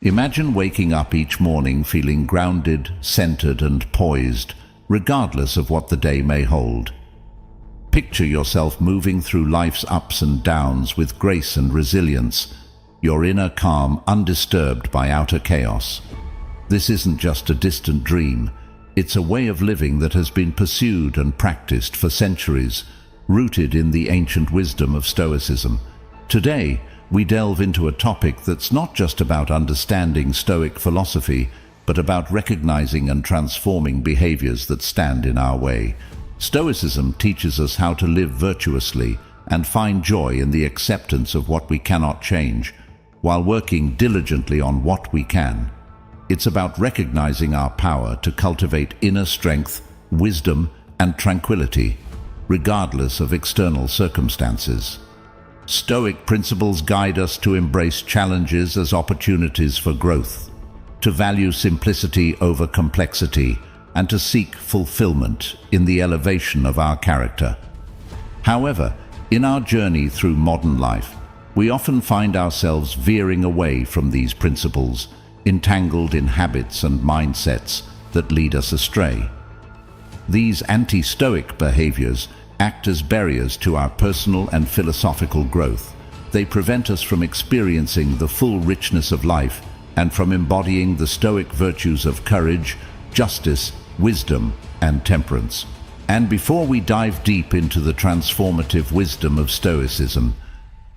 Imagine waking up each morning feeling grounded, centered, and poised, regardless of what the day may hold. Picture yourself moving through life's ups and downs with grace and resilience, your inner calm undisturbed by outer chaos. This isn't just a distant dream, it's a way of living that has been pursued and practiced for centuries, rooted in the ancient wisdom of Stoicism. Today, we delve into a topic that's not just about understanding Stoic philosophy, but about recognizing and transforming behaviors that stand in our way. Stoicism teaches us how to live virtuously and find joy in the acceptance of what we cannot change, while working diligently on what we can. It's about recognizing our power to cultivate inner strength, wisdom, and tranquility, regardless of external circumstances. Stoic principles guide us to embrace challenges as opportunities for growth, to value simplicity over complexity, and to seek fulfillment in the elevation of our character. However, in our journey through modern life, we often find ourselves veering away from these principles, entangled in habits and mindsets that lead us astray. These anti-Stoic behaviors act as barriers to our personal and philosophical growth. They prevent us from experiencing the full richness of life and from embodying the Stoic virtues of courage, justice, wisdom, and temperance. And before we dive deep into the transformative wisdom of Stoicism,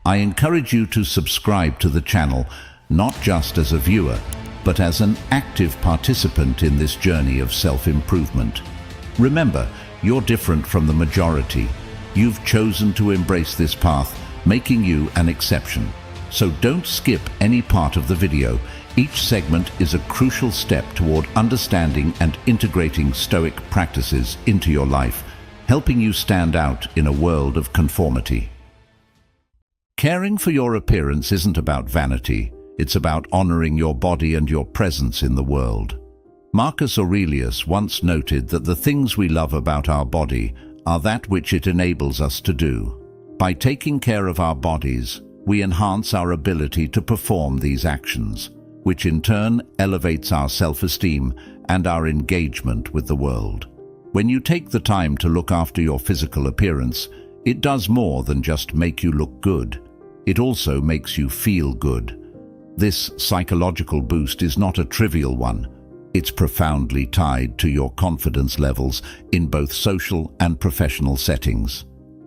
I encourage you to subscribe to the channel, not just as a viewer, but as an active participant in this journey of self-improvement. Remember, you're different from the majority. You've chosen to embrace this path, making you an exception. So don't skip any part of the video. Each segment is a crucial step toward understanding and integrating Stoic practices into your life, helping you stand out in a world of conformity. Caring for your appearance isn't about vanity. It's about honoring your body and your presence in the world. Marcus Aurelius once noted that the things we love about our body are that which it enables us to do. By taking care of our bodies, we enhance our ability to perform these actions, which in turn elevates our self-esteem and our engagement with the world. When you take the time to look after your physical appearance, it does more than just make you look good. It also makes you feel good. This psychological boost is not a trivial one. It's profoundly tied to your confidence levels in both social and professional settings.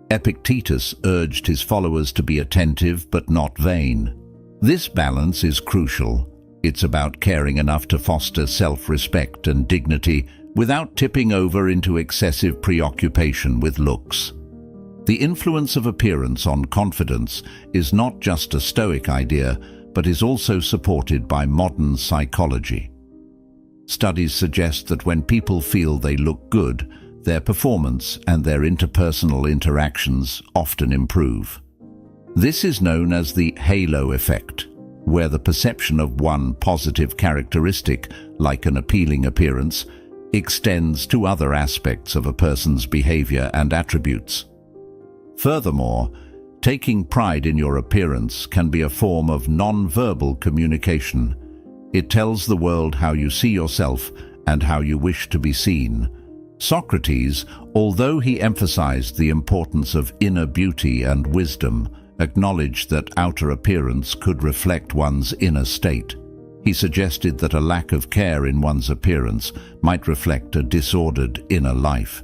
Epictetus urged his followers to be attentive but not vain. This balance is crucial. It's about caring enough to foster self-respect and dignity without tipping over into excessive preoccupation with looks. The influence of appearance on confidence is not just a Stoic idea, but is also supported by modern psychology. Studies suggest that when people feel they look good, their performance and their interpersonal interactions often improve. This is known as the halo effect, where the perception of one positive characteristic, like an appealing appearance, extends to other aspects of a person's behavior and attributes. Furthermore, taking pride in your appearance can be a form of non-verbal communication. It tells the world how you see yourself and how you wish to be seen. Socrates, although he emphasized the importance of inner beauty and wisdom, acknowledged that outer appearance could reflect one's inner state. He suggested that a lack of care in one's appearance might reflect a disordered inner life.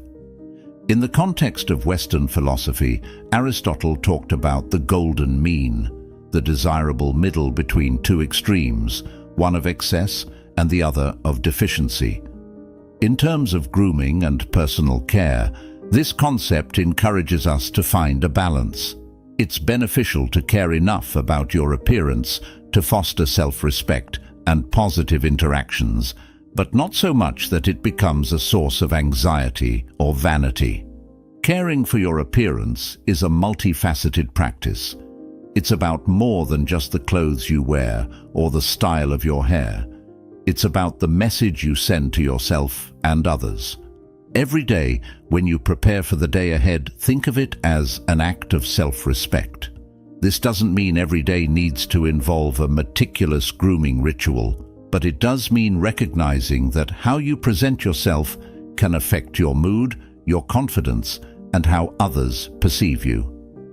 In the context of Western philosophy, Aristotle talked about the golden mean, the desirable middle between two extremes, one of excess and the other of deficiency. In terms of grooming and personal care, this concept encourages us to find a balance. It's beneficial to care enough about your appearance to foster self-respect and positive interactions, but not so much that it becomes a source of anxiety or vanity. Caring for your appearance is a multifaceted practice. It's about more than just the clothes you wear or the style of your hair. It's about the message you send to yourself and others. Every day, when you prepare for the day ahead, think of it as an act of self-respect. This doesn't mean every day needs to involve a meticulous grooming ritual, but it does mean recognizing that how you present yourself can affect your mood, your confidence, and how others perceive you.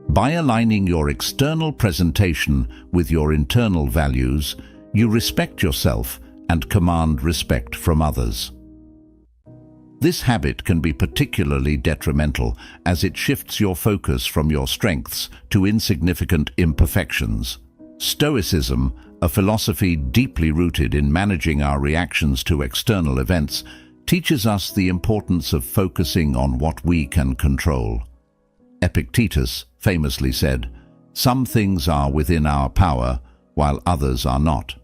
By aligning your external presentation with your internal values, you respect yourself and command respect from others. This habit can be particularly detrimental as it shifts your focus from your strengths to insignificant imperfections. Stoicism, a philosophy deeply rooted in managing our reactions to external events, teaches us the importance of focusing on what we can control. Epictetus famously said, "Some things are within our power, while others are not."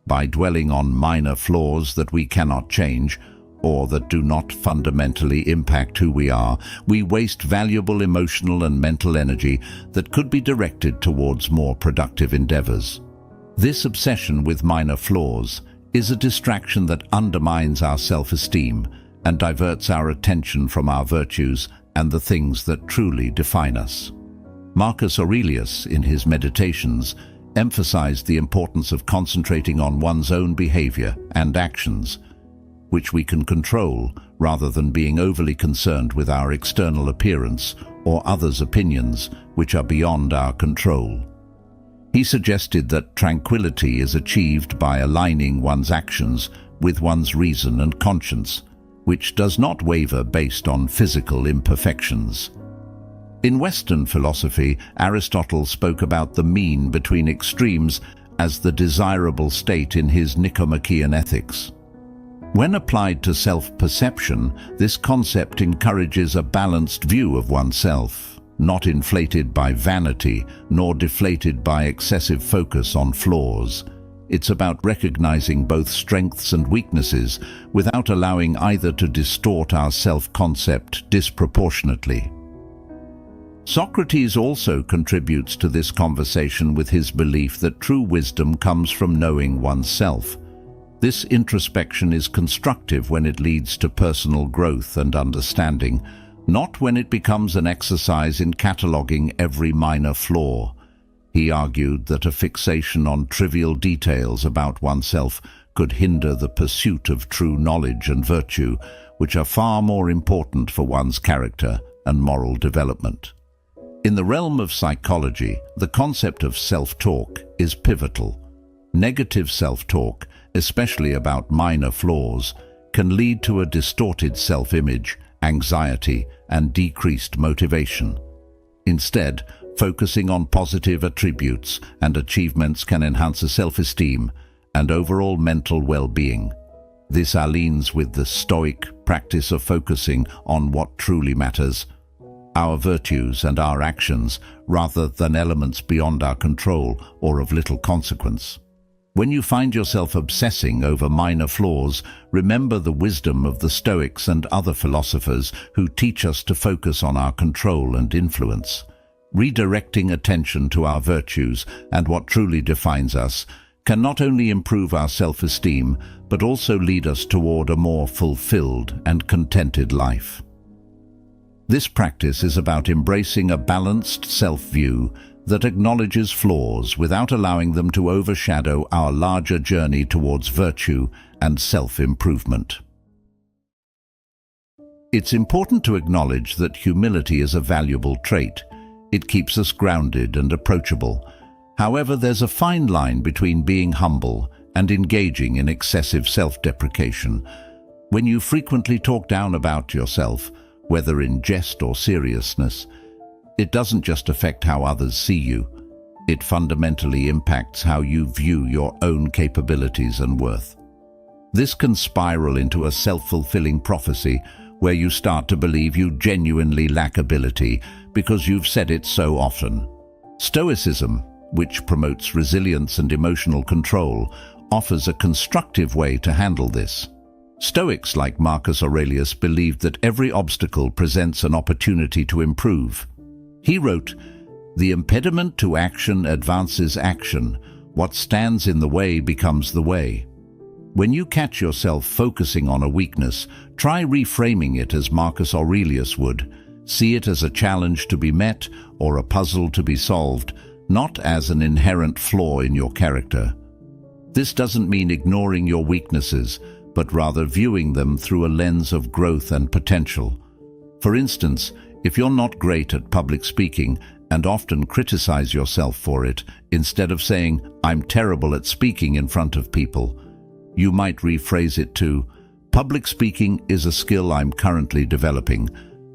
By dwelling on minor flaws that we cannot change, or that do not fundamentally impact who we are, we waste valuable emotional and mental energy that could be directed towards more productive endeavors. This obsession with minor flaws is a distraction that undermines our self-esteem and diverts our attention from our virtues and the things that truly define us. Marcus Aurelius, in his Meditations, emphasized the importance of concentrating on one's own behavior and actions, which we can control, rather than being overly concerned with our external appearance or others' opinions, which are beyond our control. He suggested that tranquility is achieved by aligning one's actions with one's reason and conscience, which does not waver based on physical imperfections. In Western philosophy, Aristotle spoke about the mean between extremes as the desirable state in his Nicomachean Ethics. When applied to self-perception, this concept encourages a balanced view of oneself, not inflated by vanity nor deflated by excessive focus on flaws. It's about recognizing both strengths and weaknesses without allowing either to distort our self-concept disproportionately. Socrates also contributes to this conversation with his belief that true wisdom comes from knowing oneself. This introspection is constructive when it leads to personal growth and understanding, not when it becomes an exercise in cataloging every minor flaw. He argued that a fixation on trivial details about oneself could hinder the pursuit of true knowledge and virtue, which are far more important for one's character and moral development. In the realm of psychology, the concept of self-talk is pivotal. Negative self-talk, especially about minor flaws, can lead to a distorted self-image, anxiety, and decreased motivation. Instead, focusing on positive attributes and achievements can enhance self-esteem and overall mental well-being. This aligns with the Stoic practice of focusing on what truly matters, our virtues and our actions, rather than elements beyond our control or of little consequence. When you find yourself obsessing over minor flaws, remember the wisdom of the Stoics and other philosophers who teach us to focus on our control and influence. Redirecting attention to our virtues and what truly defines us can not only improve our self-esteem, but also lead us toward a more fulfilled and contented life. This practice is about embracing a balanced self-view that acknowledges flaws without allowing them to overshadow our larger journey towards virtue and self-improvement. It's important to acknowledge that humility is a valuable trait. It keeps us grounded and approachable. However, there's a fine line between being humble and engaging in excessive self-deprecation. When you frequently talk down about yourself, whether in jest or seriousness, it doesn't just affect how others see you. It fundamentally impacts how you view your own capabilities and worth. This can spiral into a self-fulfilling prophecy where you start to believe you genuinely lack ability because you've said it so often. Stoicism, which promotes resilience and emotional control, offers a constructive way to handle this. Stoics like Marcus Aurelius believed that every obstacle presents an opportunity to improve. He wrote, "The impediment to action advances action. What stands in the way becomes the way." When you catch yourself focusing on a weakness, try reframing it as Marcus Aurelius would. See it as a challenge to be met or a puzzle to be solved, not as an inherent flaw in your character. This doesn't mean ignoring your weaknesses, but rather viewing them through a lens of growth and potential. For instance, if you're not great at public speaking and often criticize yourself for it, instead of saying, "I'm terrible at speaking in front of people," you might rephrase it to, "Public speaking is a skill I'm currently developing."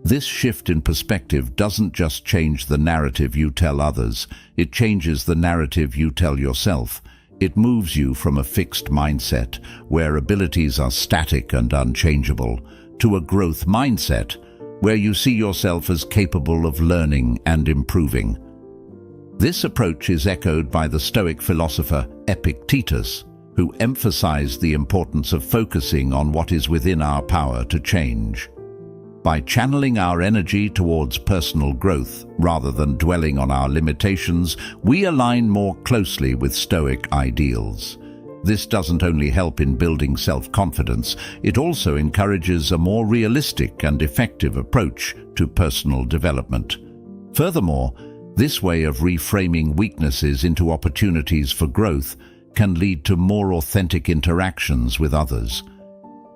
This shift in perspective doesn't just change the narrative you tell others, it changes the narrative you tell yourself. It moves you from a fixed mindset, where abilities are static and unchangeable, to a growth mindset, where you see yourself as capable of learning and improving. This approach is echoed by the Stoic philosopher Epictetus, who emphasized the importance of focusing on what is within our power to change. By channeling our energy towards personal growth rather than dwelling on our limitations, we align more closely with Stoic ideals. This doesn't only help in building self-confidence, it also encourages a more realistic and effective approach to personal development. Furthermore, this way of reframing weaknesses into opportunities for growth can lead to more authentic interactions with others.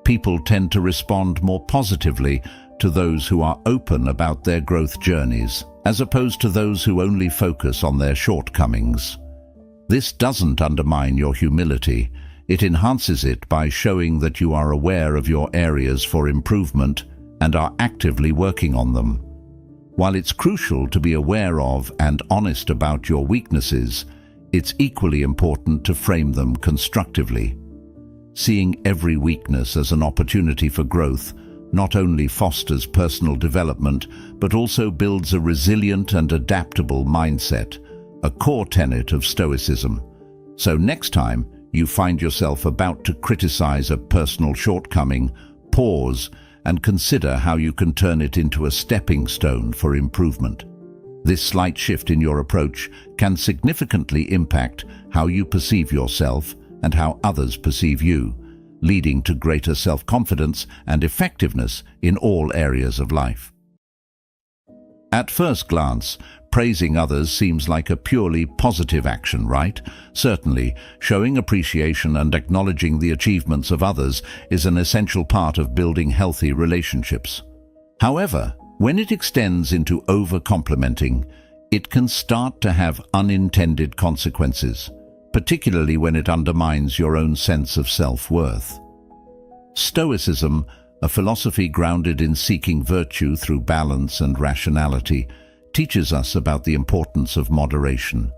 People tend to respond more positively to those who are open about their growth journeys, as opposed to those who only focus on their shortcomings. This doesn't undermine your humility. It enhances it by showing that you are aware of your areas for improvement and are actively working on them. While it's crucial to be aware of and honest about your weaknesses, it's equally important to frame them constructively. Seeing every weakness as an opportunity for growth not only fosters personal development, but also builds a resilient and adaptable mindset, a core tenet of Stoicism. So next time you find yourself about to criticize a personal shortcoming, pause and consider how you can turn it into a stepping stone for improvement. This slight shift in your approach can significantly impact how you perceive yourself and how others perceive you, leading to greater self-confidence and effectiveness in all areas of life. At first glance, praising others seems like a purely positive action, right? Certainly, showing appreciation and acknowledging the achievements of others is an essential part of building healthy relationships. However, when it extends into over-complimenting, it can start to have unintended consequences, particularly when it undermines your own sense of self-worth. Stoicism, a philosophy grounded in seeking virtue through balance and rationality, teaches us about the importance of moderation.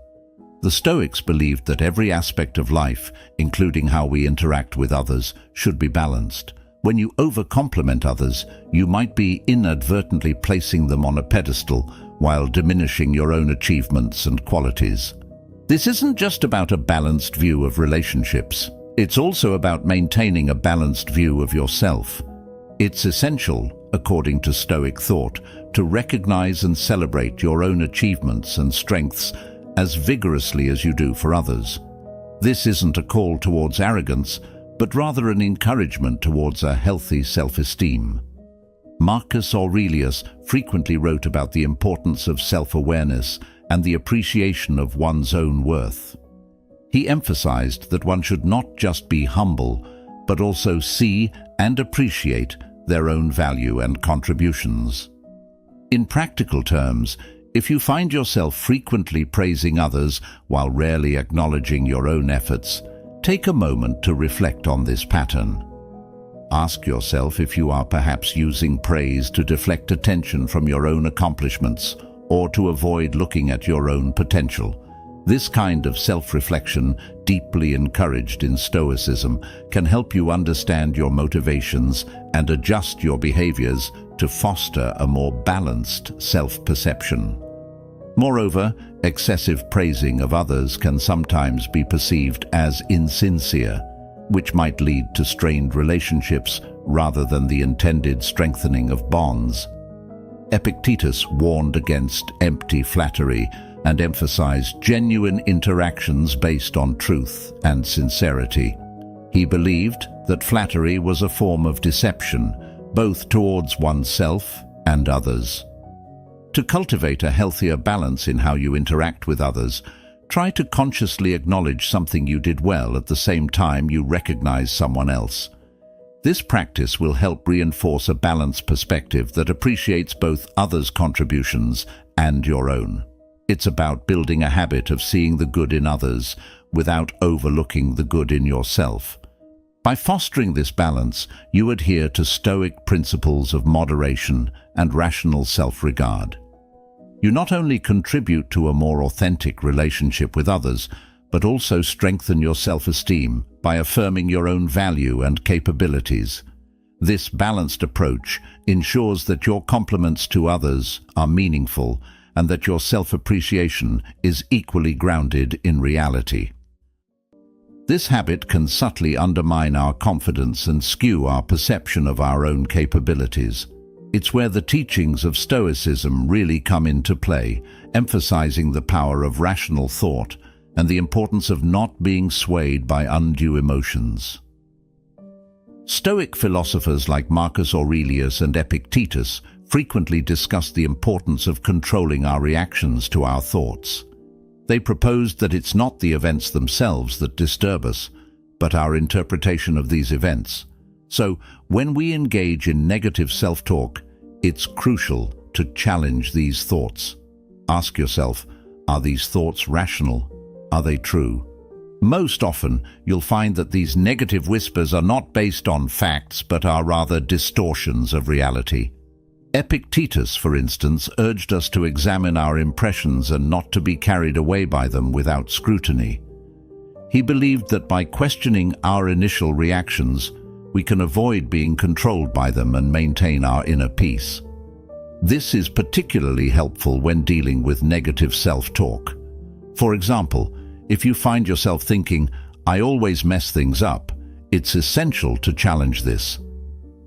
The Stoics believed that every aspect of life, including how we interact with others, should be balanced. When you over-compliment others, you might be inadvertently placing them on a pedestal while diminishing your own achievements and qualities. This isn't just about a balanced view of relationships. It's also about maintaining a balanced view of yourself. It's essential, according to Stoic thought, to recognize and celebrate your own achievements and strengths as vigorously as you do for others. This isn't a call towards arrogance, but rather an encouragement towards a healthy self-esteem. Marcus Aurelius frequently wrote about the importance of self-awareness and the appreciation of one's own worth. He emphasized that one should not just be humble, but also see and appreciate their own value and contributions. In practical terms, if you find yourself frequently praising others while rarely acknowledging your own efforts, take a moment to reflect on this pattern. Ask yourself if you are perhaps using praise to deflect attention from your own accomplishments or to avoid looking at your own potential. This kind of self-reflection, deeply encouraged in Stoicism, can help you understand your motivations and adjust your behaviors to foster a more balanced self-perception. Moreover, excessive praising of others can sometimes be perceived as insincere, which might lead to strained relationships rather than the intended strengthening of bonds. Epictetus warned against empty flattery and emphasized genuine interactions based on truth and sincerity. He believed that flattery was a form of deception, both towards oneself and others. To cultivate a healthier balance in how you interact with others, try to consciously acknowledge something you did well at the same time you recognize someone else. This practice will help reinforce a balanced perspective that appreciates both others' contributions and your own. It's about building a habit of seeing the good in others without overlooking the good in yourself. By fostering this balance, you adhere to Stoic principles of moderation and rational self-regard. You not only contribute to a more authentic relationship with others, but also strengthen your self-esteem by affirming your own value and capabilities. This balanced approach ensures that your compliments to others are meaningful and that your self-appreciation is equally grounded in reality. This habit can subtly undermine our confidence and skew our perception of our own capabilities. It's where the teachings of Stoicism really come into play, emphasizing the power of rational thought and the importance of not being swayed by undue emotions. Stoic philosophers like Marcus Aurelius and Epictetus frequently discuss the importance of controlling our reactions to our thoughts. They proposed that it's not the events themselves that disturb us, but our interpretation of these events. So, when we engage in negative self-talk, it's crucial to challenge these thoughts. Ask yourself, are these thoughts rational? Are they true? Most often, you'll find that these negative whispers are not based on facts, but are rather distortions of reality. Epictetus, for instance, urged us to examine our impressions and not to be carried away by them without scrutiny. He believed that by questioning our initial reactions, we can avoid being controlled by them and maintain our inner peace. This is particularly helpful when dealing with negative self-talk. For example, if you find yourself thinking, "I always mess things up," it's essential to challenge this.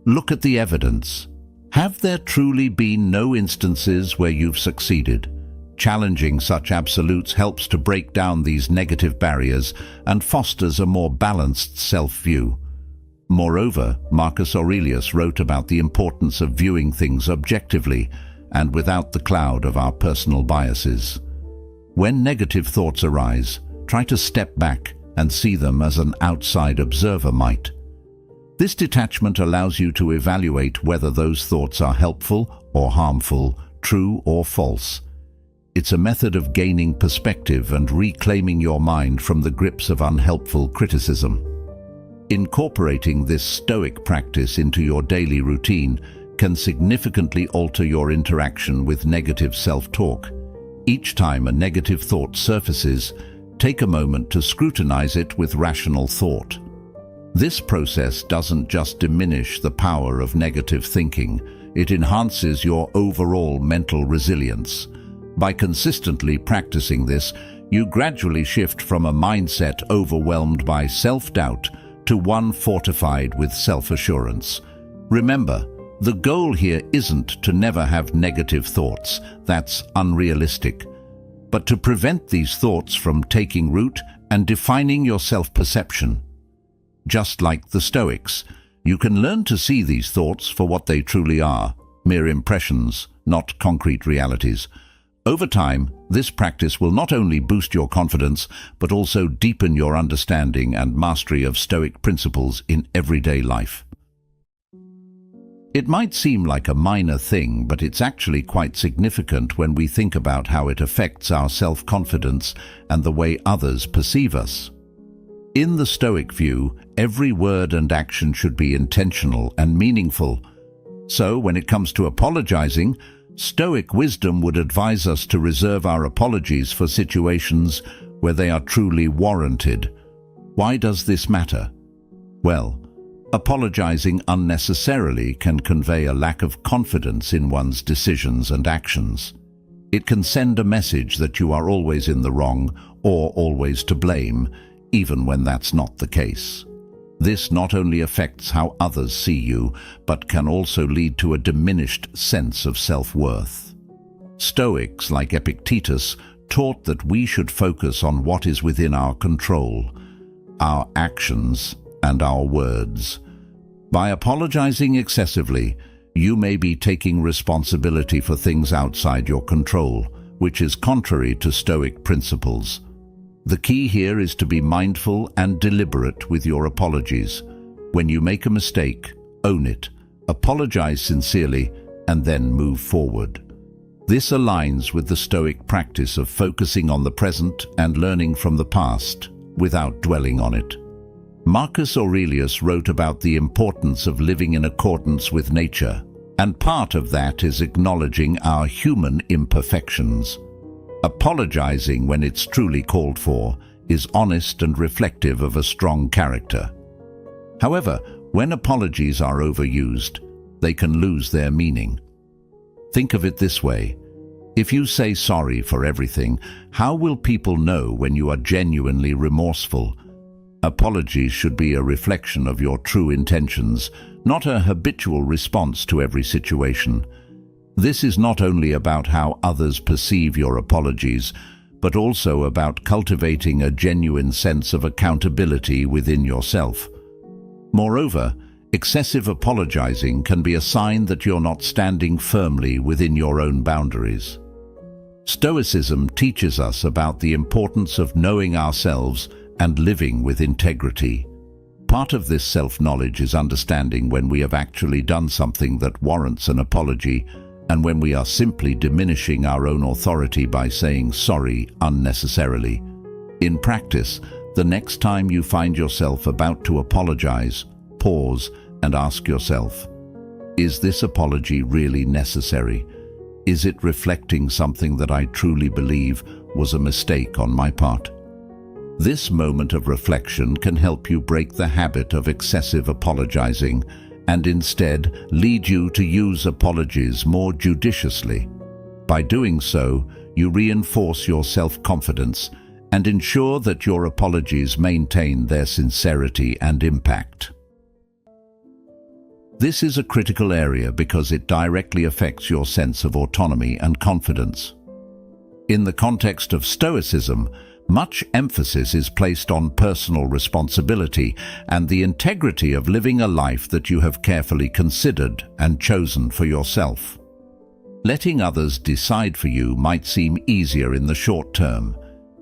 Look at the evidence. Have there truly been no instances where you've succeeded? Challenging such absolutes helps to break down these negative barriers and fosters a more balanced self-view. Moreover, Marcus Aurelius wrote about the importance of viewing things objectively and without the cloud of our personal biases. When negative thoughts arise, try to step back and see them as an outside observer might. This detachment allows you to evaluate whether those thoughts are helpful or harmful, true or false. It's a method of gaining perspective and reclaiming your mind from the grips of unhelpful criticism. Incorporating this Stoic practice into your daily routine can significantly alter your interaction with negative self-talk. Each time a negative thought surfaces, take a moment to scrutinize it with rational thought. This process doesn't just diminish the power of negative thinking, it enhances your overall mental resilience. By consistently practicing this, you gradually shift from a mindset overwhelmed by self-doubt to one fortified with self-assurance. Remember, the goal here isn't to never have negative thoughts, that's unrealistic, but to prevent these thoughts from taking root and defining your self-perception. Just like the Stoics, you can learn to see these thoughts for what they truly are, mere impressions, not concrete realities. Over time, this practice will not only boost your confidence, but also deepen your understanding and mastery of Stoic principles in everyday life. It might seem like a minor thing, but it's actually quite significant when we think about how it affects our self-confidence and the way others perceive us. In the Stoic view, every word and action should be intentional and meaningful. So, when it comes to apologizing, Stoic wisdom would advise us to reserve our apologies for situations where they are truly warranted. Why does this matter? Well, apologizing unnecessarily can convey a lack of confidence in one's decisions and actions. It can send a message that you are always in the wrong or always to blame, even when that's not the case. This not only affects how others see you, but can also lead to a diminished sense of self-worth. Stoics like Epictetus taught that we should focus on what is within our control, our actions and our words. By apologizing excessively, You may be taking responsibility for things outside your control, which is contrary to Stoic principles. The key here is to be mindful and deliberate with your apologies. When you make a mistake, own it, apologize sincerely, and then move forward. This aligns with the Stoic practice of focusing on the present and learning from the past without dwelling on it. Marcus Aurelius wrote about the importance of living in accordance with nature, and part of that is acknowledging our human imperfections. Apologizing when it's truly called for is honest and reflective of a strong character. However, when apologies are overused, they can lose their meaning. Think of it this way. If you say sorry for everything, how will people know when you are genuinely remorseful? Apologies should be a reflection of your true intentions, not a habitual response to every situation. This is not only about how others perceive your apologies, but also about cultivating a genuine sense of accountability within yourself. Moreover, excessive apologizing can be a sign that you're not standing firmly within your own boundaries. Stoicism teaches us about the importance of knowing ourselves and living with integrity. Part of this self-knowledge is understanding when we have actually done something that warrants an apology and when we are simply diminishing our own authority by saying sorry unnecessarily. In practice, the next time you find yourself about to apologize, pause and ask yourself, is this apology really necessary? Is it reflecting something that I truly believe was a mistake on my part? This moment of reflection can help you break the habit of excessive apologizing and instead lead you to use apologies more judiciously. By doing so, you reinforce your self-confidence and ensure that your apologies maintain their sincerity and impact. This is a critical area because it directly affects your sense of autonomy and confidence. In the context of Stoicism, much emphasis is placed on personal responsibility and the integrity of living a life that you have carefully considered and chosen for yourself. Letting others decide for you might seem easier in the short term,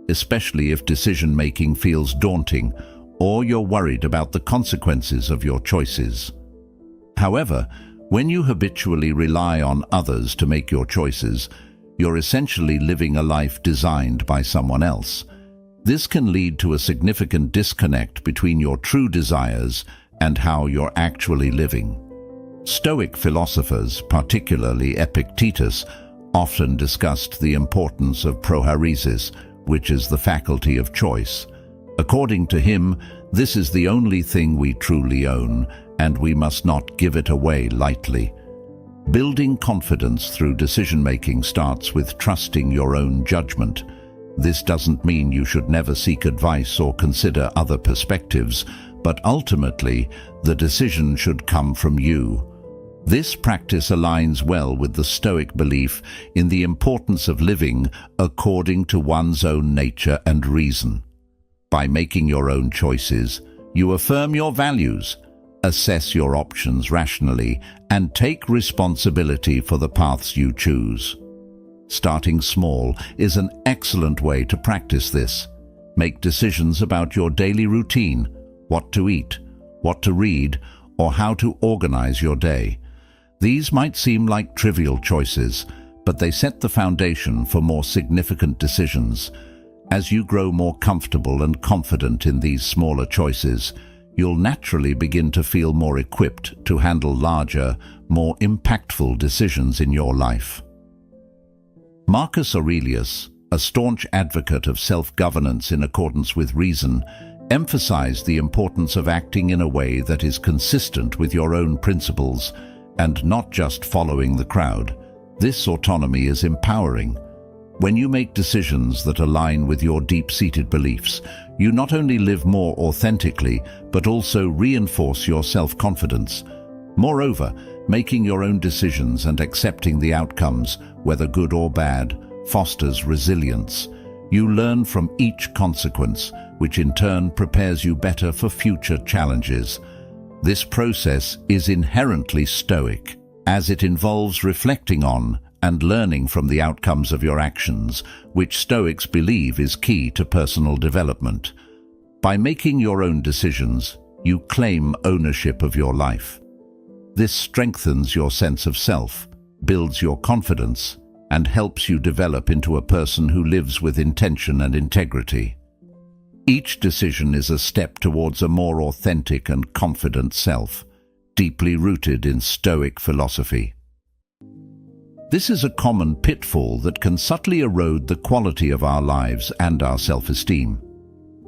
especially if decision-making feels daunting or you're worried about the consequences of your choices. However, when you habitually rely on others to make your choices, you're essentially living a life designed by someone else. This can lead to a significant disconnect between your true desires and how you're actually living. Stoic philosophers, particularly Epictetus, often discussed the importance of prohairesis, which is the faculty of choice. According to him, this is the only thing we truly own, and we must not give it away lightly. Building confidence through decision-making starts with trusting your own judgment. This doesn't mean you should never seek advice or consider other perspectives, but ultimately, the decision should come from you. This practice aligns well with the Stoic belief in the importance of living according to one's own nature and reason. By making your own choices, you affirm your values, assess your options rationally, and take responsibility for the paths you choose. Starting small is an excellent way to practice this. Make decisions about your daily routine, what to eat, what to read, or how to organize your day. These might seem like trivial choices, but they set the foundation for more significant decisions. As you grow more comfortable and confident in these smaller choices, you'll naturally begin to feel more equipped to handle larger, more impactful decisions in your life. Marcus Aurelius, a staunch advocate of self-governance in accordance with reason, emphasized the importance of acting in a way that is consistent with your own principles and not just following the crowd. This autonomy is empowering. When you make decisions that align with your deep-seated beliefs, you not only live more authentically, but also reinforce your self-confidence. Moreover, making your own decisions and accepting the outcomes, whether good or bad, fosters resilience. You learn from each consequence, which in turn prepares you better for future challenges. This process is inherently Stoic. as it involves reflecting on and learning from the outcomes of your actions, which Stoics believe is key to personal development. By making your own decisions, you claim ownership of your life. This strengthens your sense of self, builds your confidence, and helps you develop into a person who lives with intention and integrity. Each decision is a step towards a more authentic and confident self, deeply rooted in Stoic philosophy. This is a common pitfall that can subtly erode the quality of our lives and our self-esteem.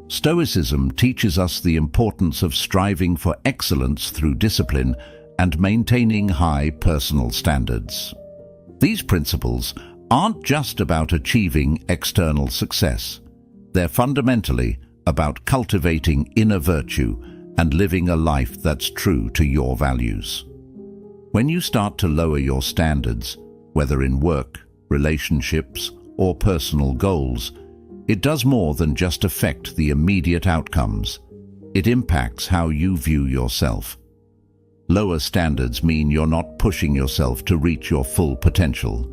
Stoicism teaches us the importance of striving for excellence through discipline and maintaining high personal standards. These principles aren't just about achieving external success. They're fundamentally about cultivating inner virtue and living a life that's true to your values. When you start to lower your standards, whether in work, relationships, or personal goals, it does more than just affect the immediate outcomes. It impacts how you view yourself. Lower standards mean you're not pushing yourself to reach your full potential.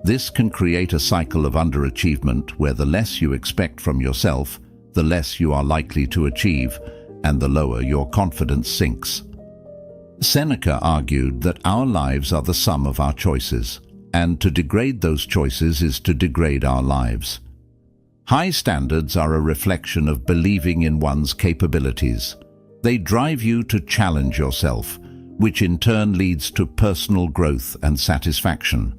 This can create a cycle of underachievement where the less you expect from yourself, the less you are likely to achieve, and the lower your confidence sinks. Seneca argued that our lives are the sum of our choices, and to degrade those choices is to degrade our lives. High standards are a reflection of believing in one's capabilities. They drive you to challenge yourself, which in turn leads to personal growth and satisfaction.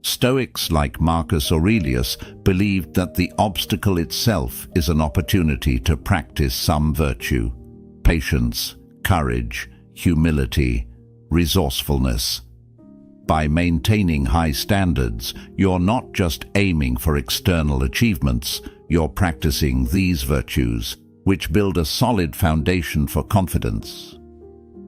Stoics like Marcus Aurelius believed that the obstacle itself is an opportunity to practice some virtue: patience, courage, humility, resourcefulness. By maintaining high standards, you're not just aiming for external achievements, you're practicing these virtues, which build a solid foundation for confidence.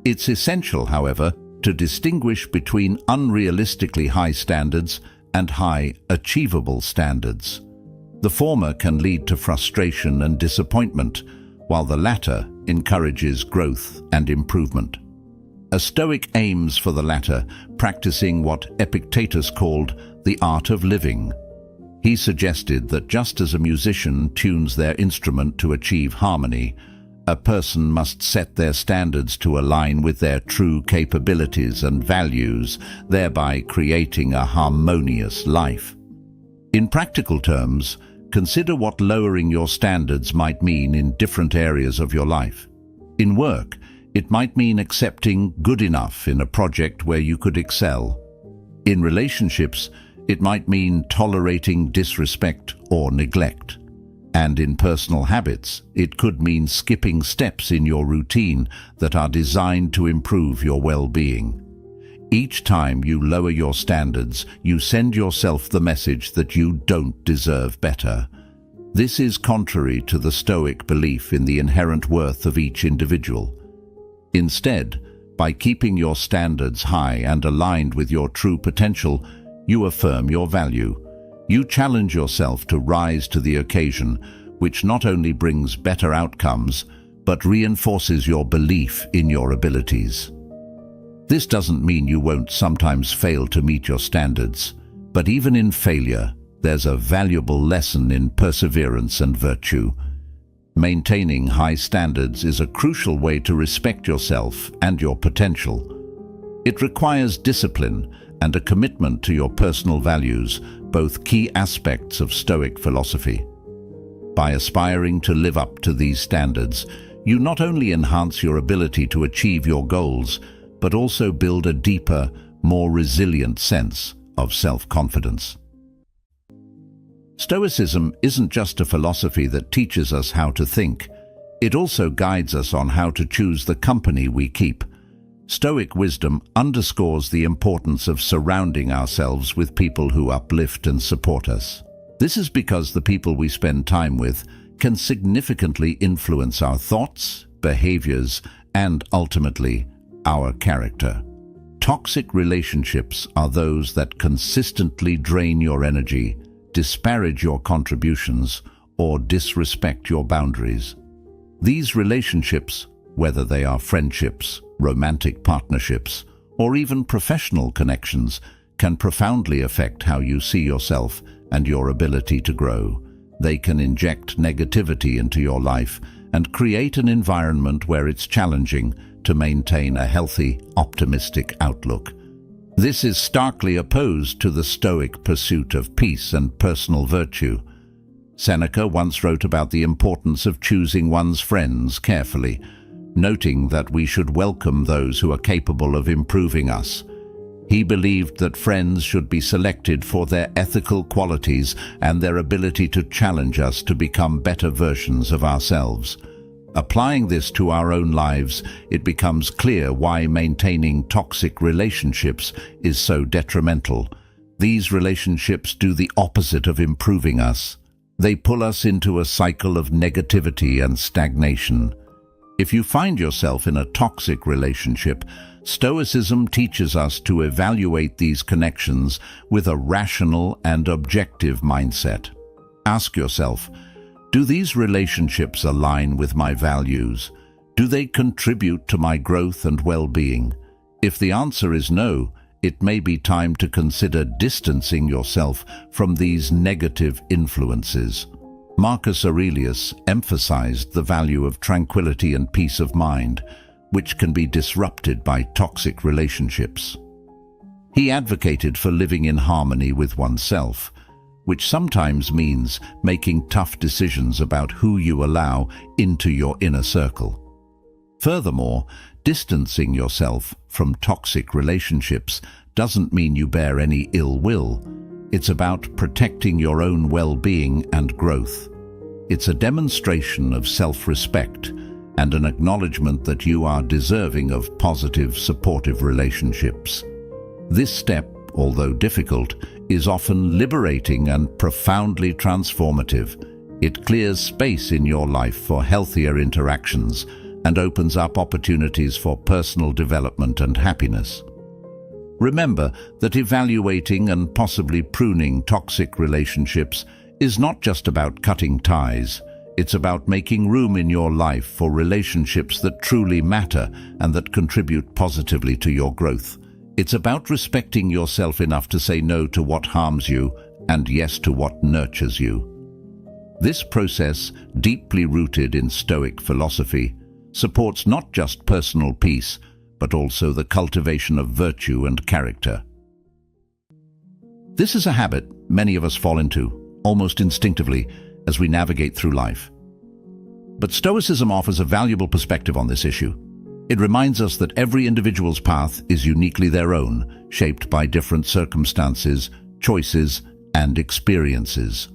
It's essential, however, to distinguish between unrealistically high standards and high, achievable standards. The former can lead to frustration and disappointment, while the latter encourages growth and improvement. A Stoic aims for the latter, practicing what Epictetus called the art of living. He suggested that just as a musician tunes their instrument to achieve harmony, a person must set their standards to align with their true capabilities and values, thereby creating a harmonious life. In practical terms, consider what lowering your standards might mean in different areas of your life. In work, it might mean accepting good enough in a project where you could excel. In relationships, it might mean tolerating disrespect or neglect. And in personal habits, it could mean skipping steps in your routine that are designed to improve your well-being. Each time you lower your standards, you send yourself the message that you don't deserve better. This is contrary to the Stoic belief in the inherent worth of each individual. Instead, by keeping your standards high and aligned with your true potential, you affirm your value. You challenge yourself to rise to the occasion, which not only brings better outcomes, but reinforces your belief in your abilities. This doesn't mean you won't sometimes fail to meet your standards, but even in failure, there's a valuable lesson in perseverance and virtue. Maintaining high standards is a crucial way to respect yourself and your potential. It requires discipline and a commitment to your personal values, both key aspects of Stoic philosophy. By aspiring to live up to these standards, you not only enhance your ability to achieve your goals, but also build a deeper, more resilient sense of self-confidence. Stoicism isn't just a philosophy that teaches us how to think. It also guides us on how to choose the company we keep. Stoic wisdom underscores the importance of surrounding ourselves with people who uplift and support us. This is because the people we spend time with can significantly influence our thoughts, behaviors, and ultimately, our character. Toxic relationships are those that consistently drain your energy, disparage your contributions, or disrespect your boundaries. These relationships, whether they are friendships, romantic partnerships, or even professional connections can profoundly affect how you see yourself and your ability to grow. They can inject negativity into your life and create an environment where it's challenging to maintain a healthy, optimistic outlook. This is starkly opposed to the Stoic pursuit of peace and personal virtue. Seneca once wrote about the importance of choosing one's friends carefully, noting that we should welcome those who are capable of improving us. He believed that friends should be selected for their ethical qualities and their ability to challenge us to become better versions of ourselves. Applying this to our own lives, it becomes clear why maintaining toxic relationships is so detrimental. These relationships do the opposite of improving us. They pull us into a cycle of negativity and stagnation. If you find yourself in a toxic relationship, Stoicism teaches us to evaluate these connections with a rational and objective mindset. Ask yourself, do these relationships align with my values? Do they contribute to my growth and well-being? If the answer is no, it may be time to consider distancing yourself from these negative influences. Marcus Aurelius emphasized the value of tranquility and peace of mind, which can be disrupted by toxic relationships. He advocated for living in harmony with oneself, which sometimes means making tough decisions about who you allow into your inner circle. Furthermore, distancing yourself from toxic relationships doesn't mean you bear any ill will. It's about protecting your own well-being and growth. It's a demonstration of self-respect and an acknowledgement that you are deserving of positive, supportive relationships. This step, although difficult, is often liberating and profoundly transformative. It clears space in your life for healthier interactions and opens up opportunities for personal development and happiness. Remember that evaluating and possibly pruning toxic relationships is not just about cutting ties. It's about making room in your life for relationships that truly matter and that contribute positively to your growth. It's about respecting yourself enough to say no to what harms you and yes to what nurtures you. This process, deeply rooted in Stoic philosophy, supports not just personal peace, but also the cultivation of virtue and character. This is a habit many of us fall into, almost instinctively, as we navigate through life. But Stoicism offers a valuable perspective on this issue. It reminds us that every individual's path is uniquely their own, shaped by different circumstances, choices, and experiences.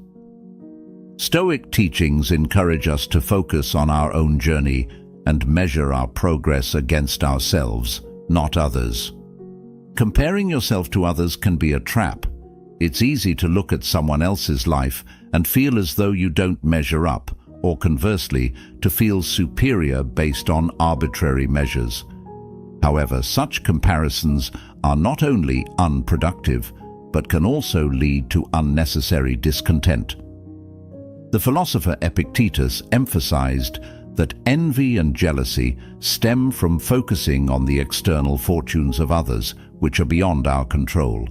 Stoic teachings encourage us to focus on our own journey and measure our progress against ourselves, not others. Comparing yourself to others can be a trap. It's easy to look at someone else's life and feel as though you don't measure up, or conversely, to feel superior based on arbitrary measures. However, such comparisons are not only unproductive, but can also lead to unnecessary discontent. The philosopher Epictetus emphasized that envy and jealousy stem from focusing on the external fortunes of others, which are beyond our control.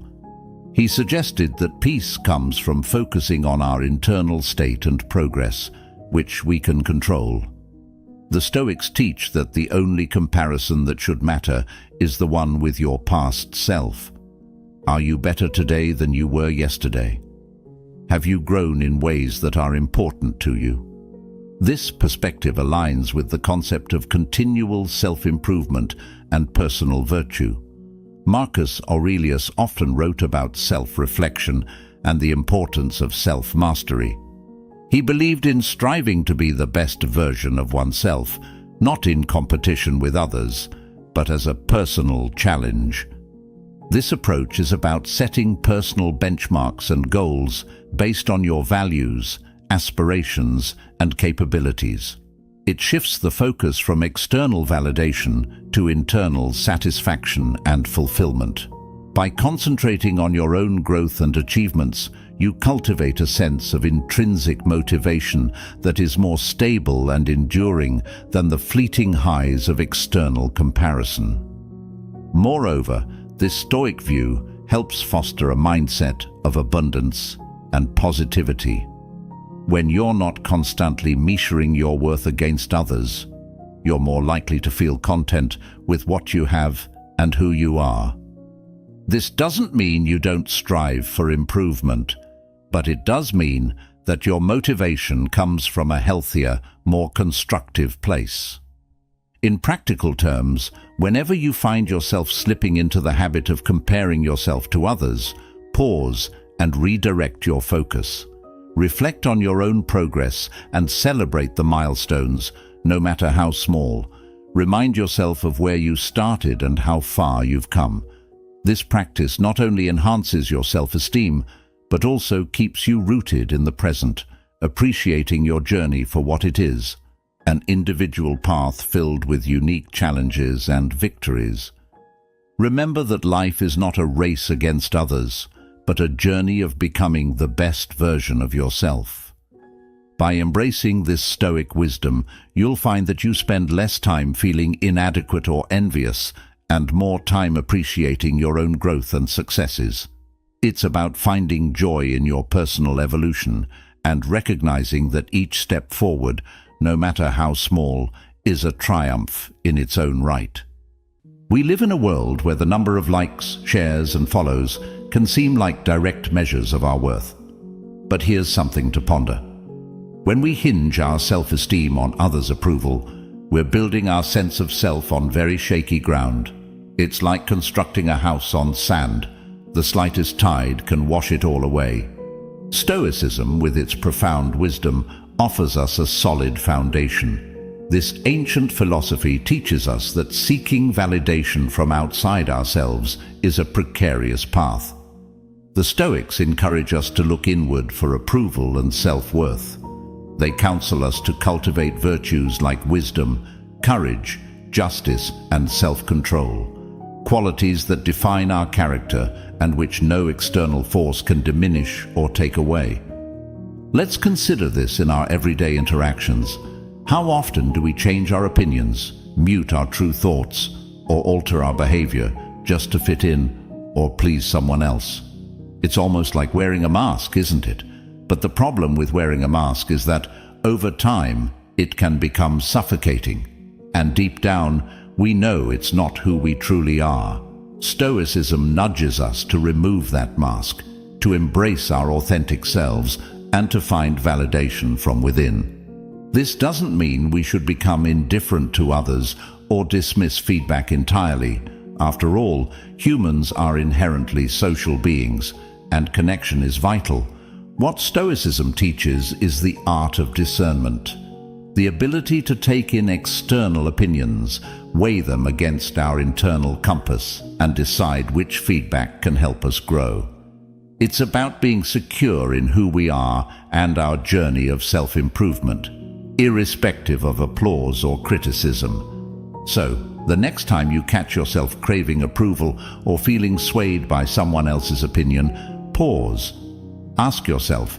He suggested that peace comes from focusing on our internal state and progress, which we can control. The Stoics teach that the only comparison that should matter is the one with your past self. Are you better today than you were yesterday? Have you grown in ways that are important to you? This perspective aligns with the concept of continual self-improvement and personal virtue. Marcus Aurelius often wrote about self-reflection and the importance of self-mastery. He believed in striving to be the best version of oneself, not in competition with others, but as a personal challenge. This approach is about setting personal benchmarks and goals based on your values, aspirations, and capabilities. It shifts the focus from external validation to internal satisfaction and fulfillment. By concentrating on your own growth and achievements, you cultivate a sense of intrinsic motivation that is more stable and enduring than the fleeting highs of external comparison. Moreover, this Stoic view helps foster a mindset of abundance and positivity. When you're not constantly measuring your worth against others, you're more likely to feel content with what you have and who you are. This doesn't mean you don't strive for improvement, but it does mean that your motivation comes from a healthier, more constructive place. In practical terms, whenever you find yourself slipping into the habit of comparing yourself to others, pause and redirect your focus. Reflect on your own progress and celebrate the milestones, no matter how small. Remind yourself of where you started and how far you've come. This practice not only enhances your self-esteem, but also keeps you rooted in the present, appreciating your journey for what it is, an individual path filled with unique challenges and victories. Remember that life is not a race against others, but a journey of becoming the best version of yourself. By embracing this Stoic wisdom, you'll find that you spend less time feeling inadequate or envious, and more time appreciating your own growth and successes. It's about finding joy in your personal evolution and recognizing that each step forward, no matter how small, is a triumph in its own right. We live in a world where the number of likes, shares, and follows can seem like direct measures of our worth. But here's something to ponder. When we hinge our self-esteem on others' approval, we're building our sense of self on very shaky ground. It's like constructing a house on sand. The slightest tide can wash it all away. Stoicism, with its profound wisdom, offers us a solid foundation. This ancient philosophy teaches us that seeking validation from outside ourselves is a precarious path. The Stoics encourage us to look inward for approval and self-worth. They counsel us to cultivate virtues like wisdom, courage, justice, and self-control, qualities that define our character and which no external force can diminish or take away. Let's consider this in our everyday interactions. How often do we change our opinions, mute our true thoughts, or alter our behavior just to fit in or please someone else? It's almost like wearing a mask, isn't it? But the problem with wearing a mask is that, over time, it can become suffocating. And deep down, we know it's not who we truly are. Stoicism nudges us to remove that mask, to embrace our authentic selves, and to find validation from within. This doesn't mean we should become indifferent to others or dismiss feedback entirely. After all, humans are inherently social beings, and connection is vital. What Stoicism teaches is the art of discernment, the ability to take in external opinions, weigh them against our internal compass, and decide which feedback can help us grow. It's about being secure in who we are and our journey of self-improvement, irrespective of applause or criticism. So, the next time you catch yourself craving approval or feeling swayed by someone else's opinion, pause. Ask yourself,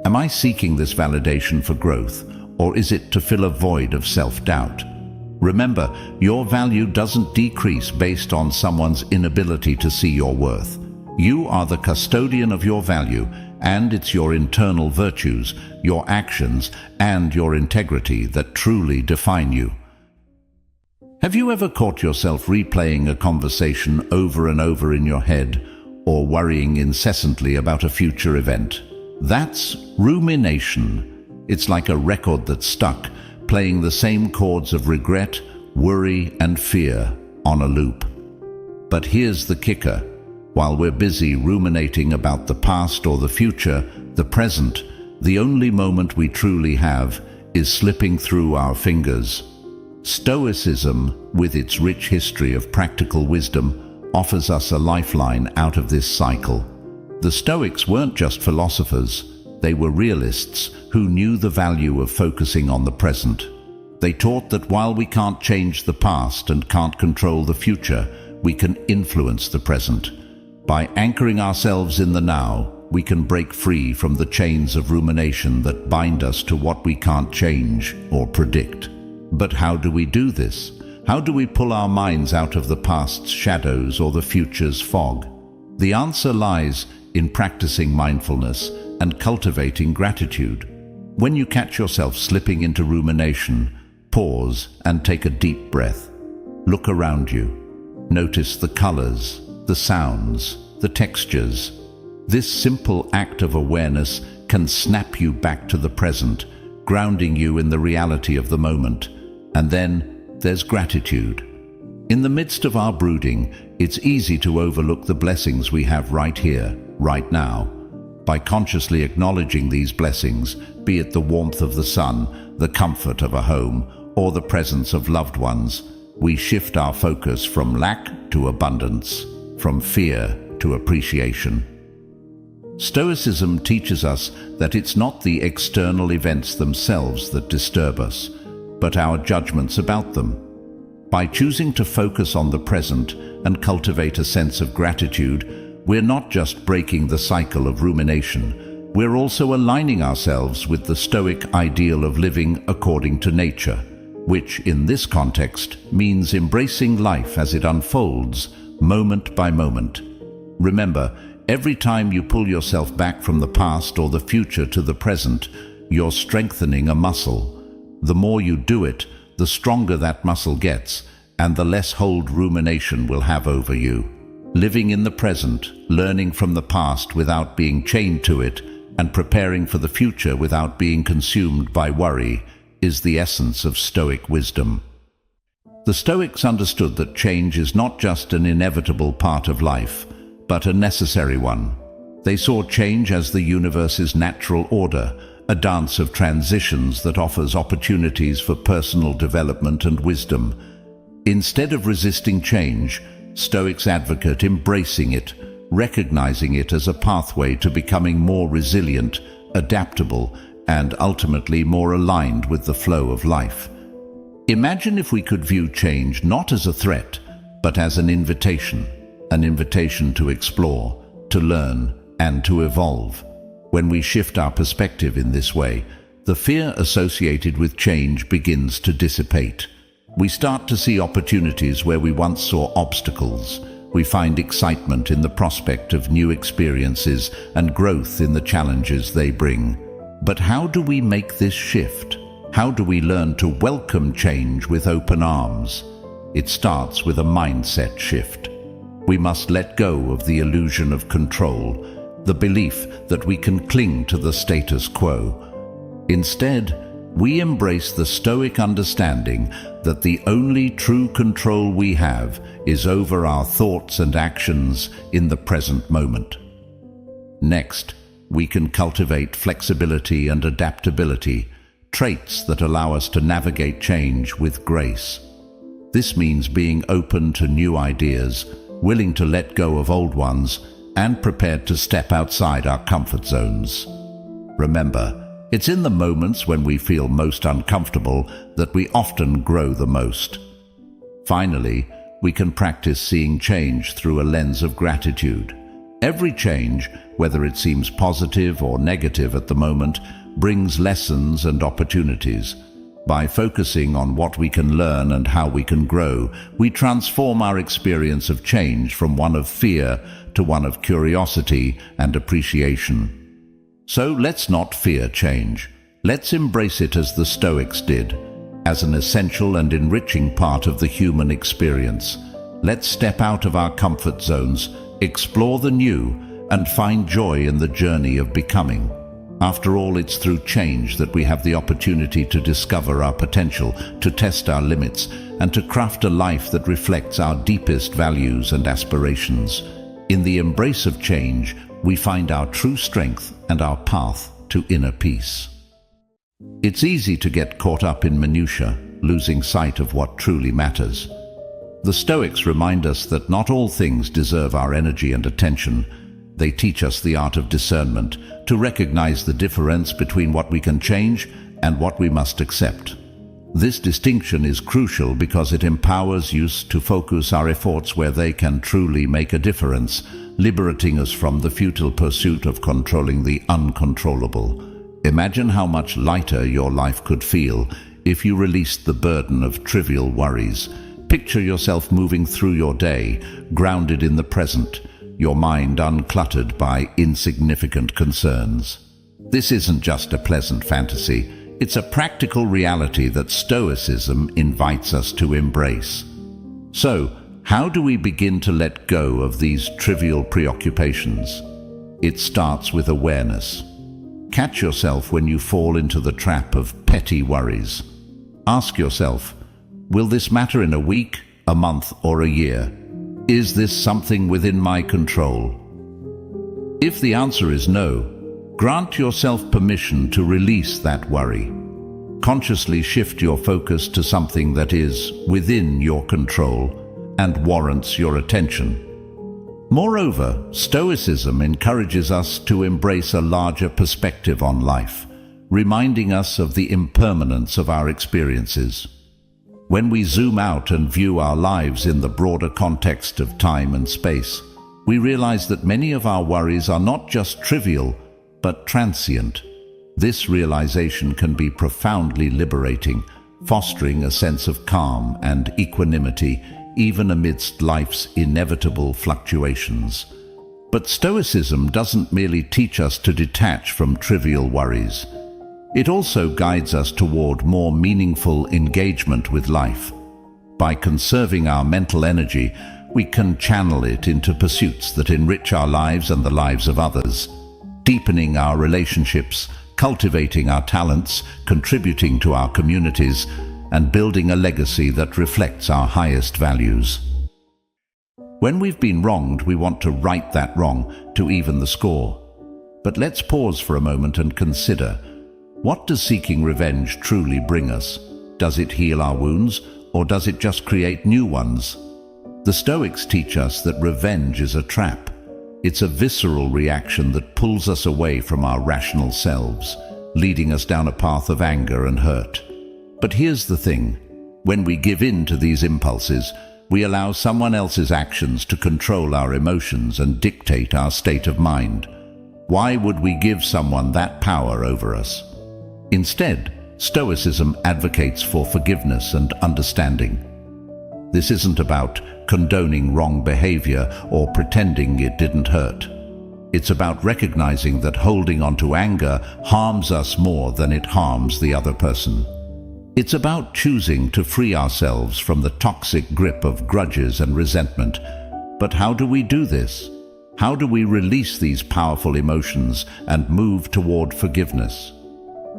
am I seeking this validation for growth, or is it to fill a void of self-doubt? Remember, your value doesn't decrease based on someone's inability to see your worth. You are the custodian of your value, and it's your internal virtues, your actions, and your integrity that truly define you. Have you ever caught yourself replaying a conversation over and over in your head, or worrying incessantly about a future event? That's rumination. It's like a record that's stuck, playing the same chords of regret, worry, and fear on a loop. But here's the kicker. While we're busy ruminating about the past or the future, the present, the only moment we truly have, is slipping through our fingers. Stoicism, with its rich history of practical wisdom, offers us a lifeline out of this cycle. The Stoics weren't just philosophers, they were realists who knew the value of focusing on the present. They taught that while we can't change the past and can't control the future, we can influence the present. By anchoring ourselves in the now, we can break free from the chains of rumination that bind us to what we can't change or predict. But how do we do this? How do we pull our minds out of the past's shadows or the future's fog? The answer lies in practicing mindfulness and cultivating gratitude. When you catch yourself slipping into rumination, pause and take a deep breath. Look around you. Notice the colors, the sounds, the textures. This simple act of awareness can snap you back to the present, grounding you in the reality of the moment. And then there's gratitude. In the midst of our brooding, it's easy to overlook the blessings we have right here, right now. By consciously acknowledging these blessings, be it the warmth of the sun, the comfort of a home, or the presence of loved ones, we shift our focus from lack to abundance, from fear to appreciation. Stoicism teaches us that it's not the external events themselves that disturb us, but our judgments about them. By choosing to focus on the present and cultivate a sense of gratitude, we're not just breaking the cycle of rumination, we're also aligning ourselves with the Stoic ideal of living according to nature, which in this context means embracing life as it unfolds, moment by moment. Remember, every time you pull yourself back from the past or the future to the present, you're strengthening a muscle. The more you do it, the stronger that muscle gets, and the less hold rumination will have over you. Living in the present, learning from the past without being chained to it, and preparing for the future without being consumed by worry, is the essence of Stoic wisdom. The Stoics understood that change is not just an inevitable part of life, but a necessary one. They saw change as the universe's natural order, a dance of transitions that offers opportunities for personal development and wisdom. Instead of resisting change, Stoics advocate embracing it, recognizing it as a pathway to becoming more resilient, adaptable, and ultimately more aligned with the flow of life. Imagine if we could view change not as a threat, but as an invitation to explore, to learn, and to evolve. When we shift our perspective in this way, the fear associated with change begins to dissipate. We start to see opportunities where we once saw obstacles. We find excitement in the prospect of new experiences and growth in the challenges they bring. But how do we make this shift? How do we learn to welcome change with open arms? It starts with a mindset shift. We must let go of the illusion of control, the belief that we can cling to the status quo. Instead, we embrace the Stoic understanding that the only true control we have is over our thoughts and actions in the present moment. Next, we can cultivate flexibility and adaptability, traits that allow us to navigate change with grace. This means being open to new ideas, willing to let go of old ones, and prepared to step outside our comfort zones. Remember, it's in the moments when we feel most uncomfortable that we often grow the most. Finally, we can practice seeing change through a lens of gratitude. Every change, whether it seems positive or negative at the moment, brings lessons and opportunities. By focusing on what we can learn and how we can grow, we transform our experience of change from one of fear to one of curiosity and appreciation. So let's not fear change. Let's embrace it as the Stoics did, as an essential and enriching part of the human experience. Let's step out of our comfort zones, explore the new, and find joy in the journey of becoming. After all, it's through change that we have the opportunity to discover our potential, to test our limits, and to craft a life that reflects our deepest values and aspirations. In the embrace of change, we find our true strength and our path to inner peace. It's easy to get caught up in minutiae, losing sight of what truly matters. The Stoics remind us that not all things deserve our energy and attention. They teach us the art of discernment, to recognize the difference between what we can change and what we must accept. This distinction is crucial because it empowers us to focus our efforts where they can truly make a difference, liberating us from the futile pursuit of controlling the uncontrollable. Imagine how much lighter your life could feel if you released the burden of trivial worries. Picture yourself moving through your day, grounded in the present, your mind uncluttered by insignificant concerns. This isn't just a pleasant fantasy, it's a practical reality that Stoicism invites us to embrace. So, how do we begin to let go of these trivial preoccupations? It starts with awareness. Catch yourself when you fall into the trap of petty worries. Ask yourself, will this matter in a week, a month, or a year? Is this something within my control? If the answer is no, grant yourself permission to release that worry. Consciously shift your focus to something that is within your control and warrants your attention. Moreover, Stoicism encourages us to embrace a larger perspective on life, reminding us of the impermanence of our experiences. When we zoom out and view our lives in the broader context of time and space, we realize that many of our worries are not just trivial, but transient. This realization can be profoundly liberating, fostering a sense of calm and equanimity even amidst life's inevitable fluctuations. But Stoicism doesn't merely teach us to detach from trivial worries. It also guides us toward more meaningful engagement with life. By conserving our mental energy, we can channel it into pursuits that enrich our lives and the lives of others, deepening our relationships, cultivating our talents, contributing to our communities, and building a legacy that reflects our highest values. When we've been wronged, we want to right that wrong, to even the score. But let's pause for a moment and consider, what does seeking revenge truly bring us? Does it heal our wounds, or does it just create new ones? The Stoics teach us that revenge is a trap. It's a visceral reaction that pulls us away from our rational selves, leading us down a path of anger and hurt. But here's the thing, when we give in to these impulses, we allow someone else's actions to control our emotions and dictate our state of mind. Why would we give someone that power over us? Instead, Stoicism advocates for forgiveness and understanding. This isn't about condoning wrong behavior or pretending it didn't hurt. It's about recognizing that holding on to anger harms us more than it harms the other person. It's about choosing to free ourselves from the toxic grip of grudges and resentment. But how do we do this? How do we release these powerful emotions and move toward forgiveness?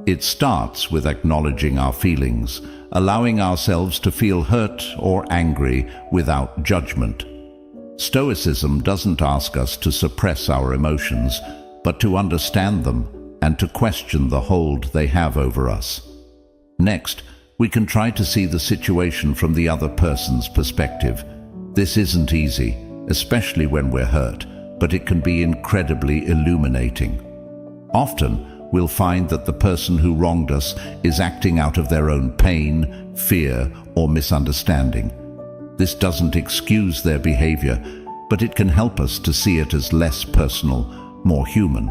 It starts with acknowledging our feelings, allowing ourselves to feel hurt or angry without judgment. Stoicism doesn't ask us to suppress our emotions, but to understand them and to question the hold they have over us. Next, we can try to see the situation from the other person's perspective. This isn't easy, especially when we're hurt, but it can be incredibly illuminating. Often, we'll find that the person who wronged us is acting out of their own pain, fear, or misunderstanding. This doesn't excuse their behavior, but it can help us to see it as less personal, more human.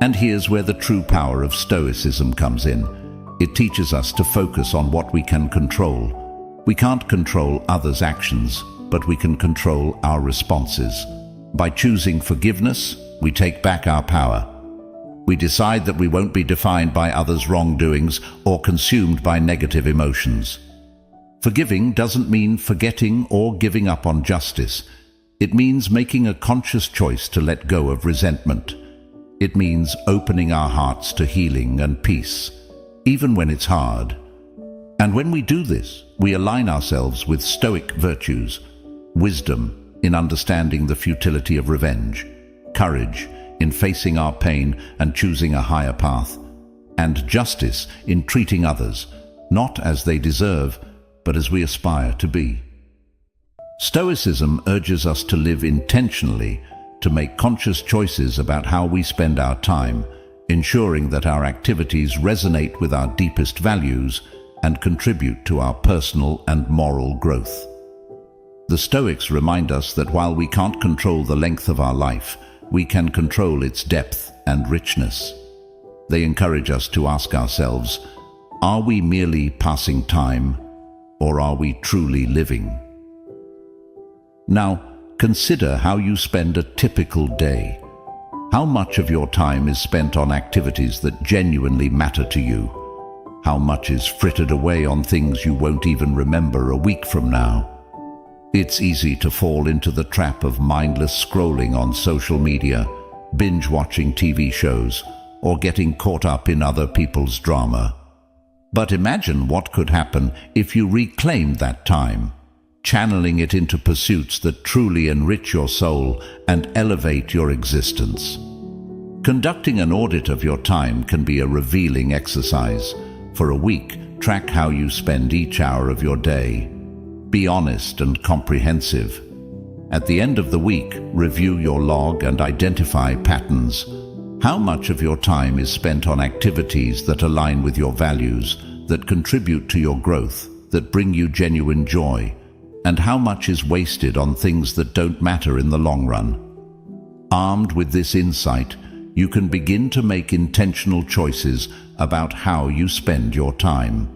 And here's where the true power of Stoicism comes in. It teaches us to focus on what we can control. We can't control others' actions, but we can control our responses. By choosing forgiveness, we take back our power. We decide that we won't be defined by others' wrongdoings or consumed by negative emotions. Forgiving doesn't mean forgetting or giving up on justice. It means making a conscious choice to let go of resentment. It means opening our hearts to healing and peace, even when it's hard. And when we do this, we align ourselves with Stoic virtues: wisdom in understanding the futility of revenge, courage in facing our pain and choosing a higher path, and justice in treating others, not as they deserve, but as we aspire to be. Stoicism urges us to live intentionally, to make conscious choices about how we spend our time, ensuring that our activities resonate with our deepest values and contribute to our personal and moral growth. The Stoics remind us that while we can't control the length of our life, we can control its depth and richness. They encourage us to ask ourselves, are we merely passing time, or are we truly living? Now, consider how you spend a typical day. How much of your time is spent on activities that genuinely matter to you? How much is frittered away on things you won't even remember a week from now? It's easy to fall into the trap of mindless scrolling on social media, binge-watching TV shows, or getting caught up in other people's drama. But imagine what could happen if you reclaimed that time, channeling it into pursuits that truly enrich your soul and elevate your existence. Conducting an audit of your time can be a revealing exercise. For a week, track how you spend each hour of your day. Be honest and comprehensive. At the end of the week, review your log and identify patterns. How much of your time is spent on activities that align with your values, that contribute to your growth, that bring you genuine joy? And how much is wasted on things that don't matter in the long run? Armed with this insight, you can begin to make intentional choices about how you spend your time.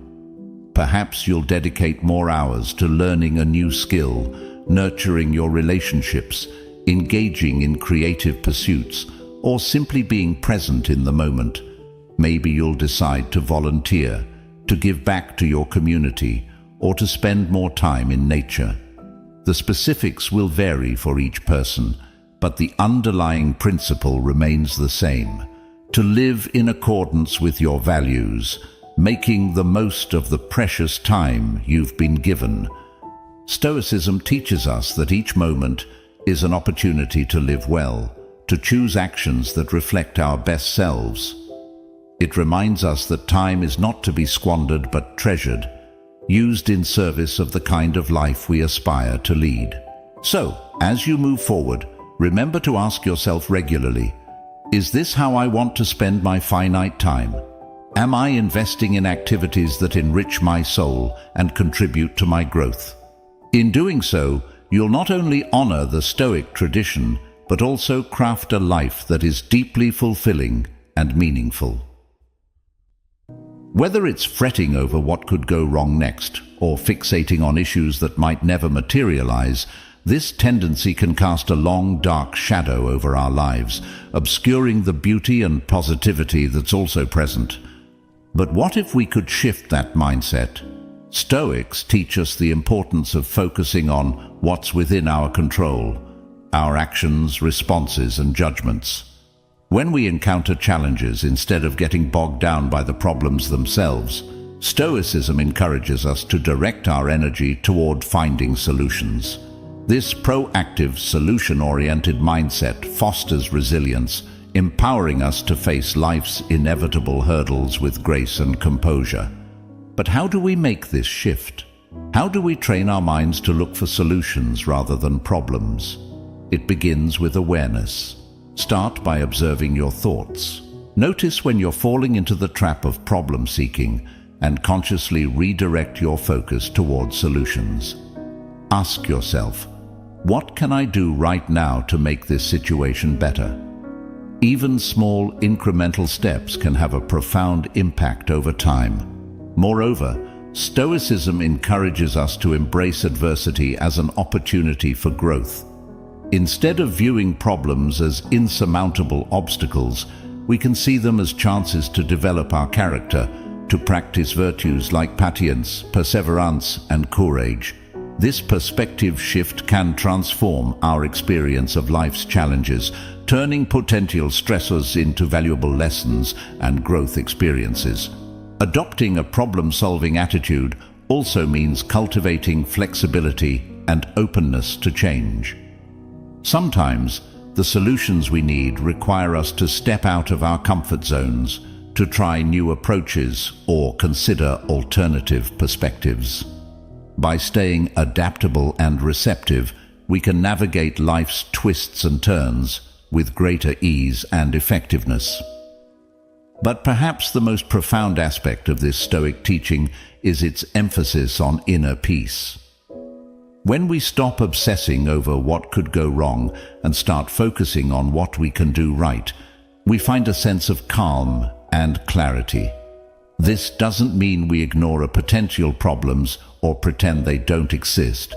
Perhaps you'll dedicate more hours to learning a new skill, nurturing your relationships, engaging in creative pursuits, or simply being present in the moment. Maybe you'll decide to volunteer, to give back to your community, or to spend more time in nature. The specifics will vary for each person, but the underlying principle remains the same: to live in accordance with your values, making the most of the precious time you've been given. Stoicism teaches us that each moment is an opportunity to live well, to choose actions that reflect our best selves. It reminds us that time is not to be squandered but treasured, used in service of the kind of life we aspire to lead. So, as you move forward, remember to ask yourself regularly, is this how I want to spend my finite time? Am I investing in activities that enrich my soul and contribute to my growth? In doing so, you'll not only honor the Stoic tradition, but also craft a life that is deeply fulfilling and meaningful. Whether it's fretting over what could go wrong next, or fixating on issues that might never materialize, this tendency can cast a long, dark shadow over our lives, obscuring the beauty and positivity that's also present. But what if we could shift that mindset? Stoics teach us the importance of focusing on what's within our control, our actions, responses, and judgments. When we encounter challenges, instead of getting bogged down by the problems themselves, Stoicism encourages us to direct our energy toward finding solutions. This proactive, solution-oriented mindset fosters resilience, empowering us to face life's inevitable hurdles with grace and composure. But how do we make this shift? How do we train our minds to look for solutions rather than problems? It begins with awareness. Start by observing your thoughts. Notice when you're falling into the trap of problem-seeking and consciously redirect your focus toward solutions. Ask yourself, what can I do right now to make this situation better? Even small incremental steps can have a profound impact over time. Moreover, Stoicism encourages us to embrace adversity as an opportunity for growth. Instead of viewing problems as insurmountable obstacles, we can see them as chances to develop our character, to practice virtues like patience, perseverance, and courage. This perspective shift can transform our experience of life's challenges, turning potential stressors into valuable lessons and growth experiences. Adopting a problem-solving attitude also means cultivating flexibility and openness to change. Sometimes, the solutions we need require us to step out of our comfort zones, to try new approaches or consider alternative perspectives. By staying adaptable and receptive, we can navigate life's twists and turns with greater ease and effectiveness. But perhaps the most profound aspect of this Stoic teaching is its emphasis on inner peace. When we stop obsessing over what could go wrong and start focusing on what we can do right, we find a sense of calm and clarity. This doesn't mean we ignore potential problems or pretend they don't exist.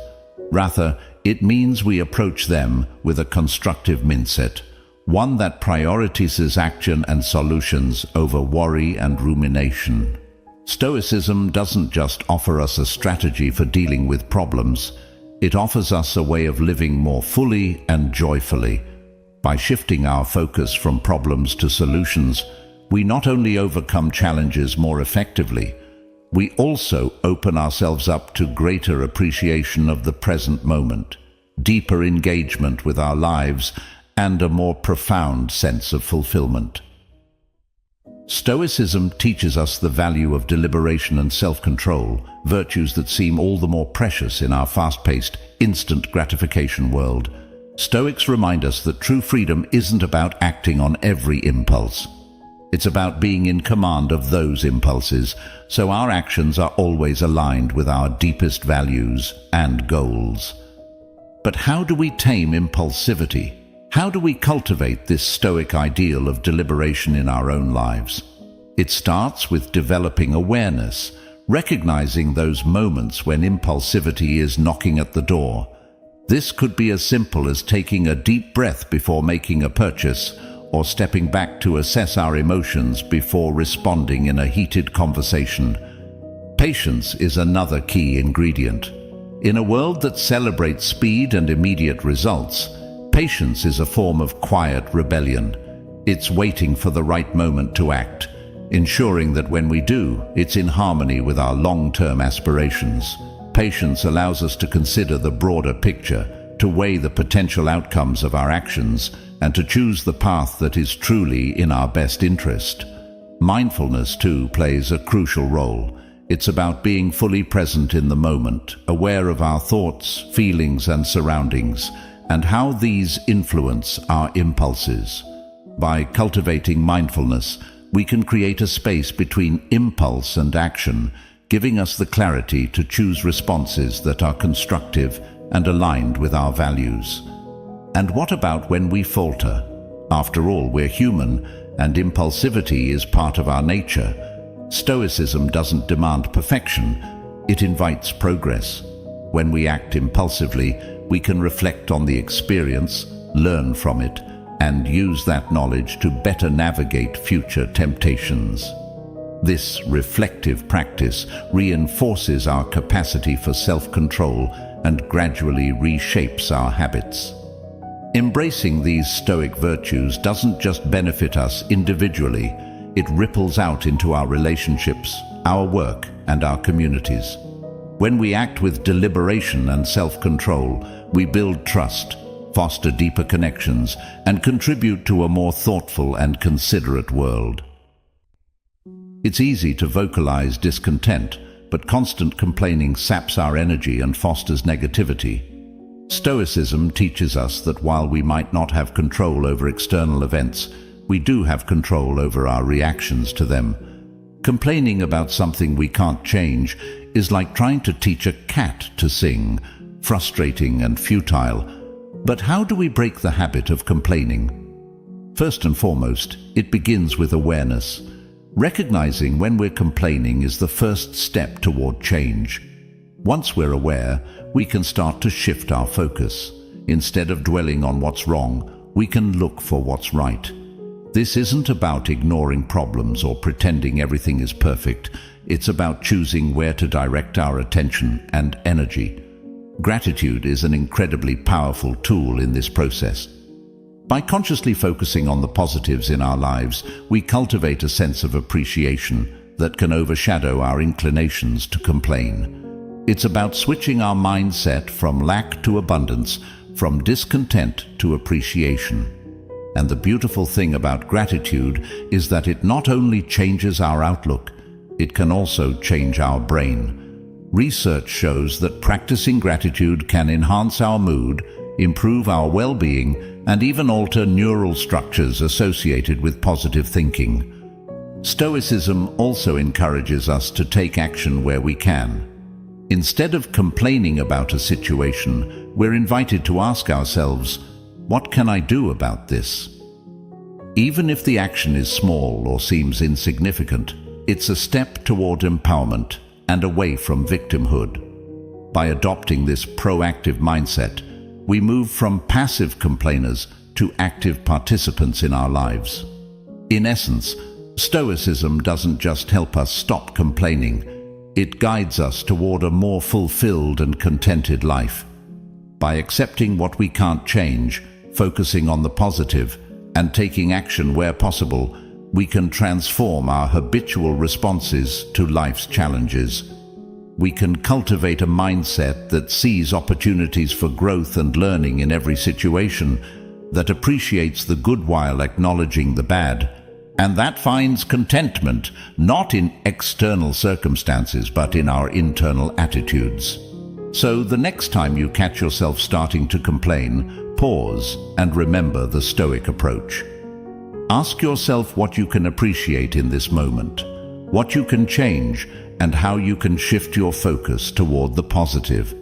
Rather, it means we approach them with a constructive mindset, one that prioritizes action and solutions over worry and rumination. Stoicism doesn't just offer us a strategy for dealing with problems, it offers us a way of living more fully and joyfully. By shifting our focus from problems to solutions, we not only overcome challenges more effectively, we also open ourselves up to greater appreciation of the present moment, deeper engagement with our lives, and a more profound sense of fulfillment. Stoicism teaches us the value of deliberation and self-control, virtues that seem all the more precious in our fast-paced, instant gratification world. Stoics remind us that true freedom isn't about acting on every impulse. It's about being in command of those impulses, so our actions are always aligned with our deepest values and goals. But how do we tame impulsivity? How do we cultivate this Stoic ideal of deliberation in our own lives? It starts with developing awareness, recognizing those moments when impulsivity is knocking at the door. This could be as simple as taking a deep breath before making a purchase, or stepping back to assess our emotions before responding in a heated conversation. Patience is another key ingredient. In a world that celebrates speed and immediate results, patience is a form of quiet rebellion. It's waiting for the right moment to act, ensuring that when we do, it's in harmony with our long-term aspirations. Patience allows us to consider the broader picture, to weigh the potential outcomes of our actions, and to choose the path that is truly in our best interest. Mindfulness, too, plays a crucial role. It's about being fully present in the moment, aware of our thoughts, feelings, and surroundings, and how these influence our impulses. By cultivating mindfulness, we can create a space between impulse and action, giving us the clarity to choose responses that are constructive and aligned with our values. And what about when we falter? After all, we're human, and impulsivity is part of our nature. Stoicism doesn't demand perfection, it invites progress. When we act impulsively, we can reflect on the experience, learn from it, and use that knowledge to better navigate future temptations. This reflective practice reinforces our capacity for self-control and gradually reshapes our habits. Embracing these Stoic virtues doesn't just benefit us individually, it ripples out into our relationships, our work, and our communities. When we act with deliberation and self-control, we build trust, foster deeper connections, and contribute to a more thoughtful and considerate world. It's easy to vocalize discontent, but constant complaining saps our energy and fosters negativity. Stoicism teaches us that while we might not have control over external events, we do have control over our reactions to them. Complaining about something we can't change is like trying to teach a cat to sing, frustrating and futile. But how do we break the habit of complaining? First and foremost, it begins with awareness. Recognizing when we're complaining is the first step toward change. Once we're aware, we can start to shift our focus. Instead of dwelling on what's wrong, we can look for what's right. This isn't about ignoring problems or pretending everything is perfect. It's about choosing where to direct our attention and energy. Gratitude is an incredibly powerful tool in this process. By consciously focusing on the positives in our lives, we cultivate a sense of appreciation that can overshadow our inclinations to complain. It's about switching our mindset from lack to abundance, from discontent to appreciation. And the beautiful thing about gratitude is that it not only changes our outlook, it can also change our brain. Research shows that practicing gratitude can enhance our mood, improve our well-being, and even alter neural structures associated with positive thinking. Stoicism also encourages us to take action where we can. Instead of complaining about a situation, we're invited to ask ourselves, what can I do about this? Even if the action is small or seems insignificant, it's a step toward empowerment and away from victimhood. By adopting this proactive mindset, we move from passive complainers to active participants in our lives. In essence, Stoicism doesn't just help us stop complaining, it guides us toward a more fulfilled and contented life. By accepting what we can't change, focusing on the positive, and taking action where possible, we can transform our habitual responses to life's challenges. We can cultivate a mindset that sees opportunities for growth and learning in every situation, that appreciates the good while acknowledging the bad, and that finds contentment not in external circumstances but in our internal attitudes. So the next time you catch yourself starting to complain, pause and remember the Stoic approach. Ask yourself what you can appreciate in this moment, what you can change, and how you can shift your focus toward the positive.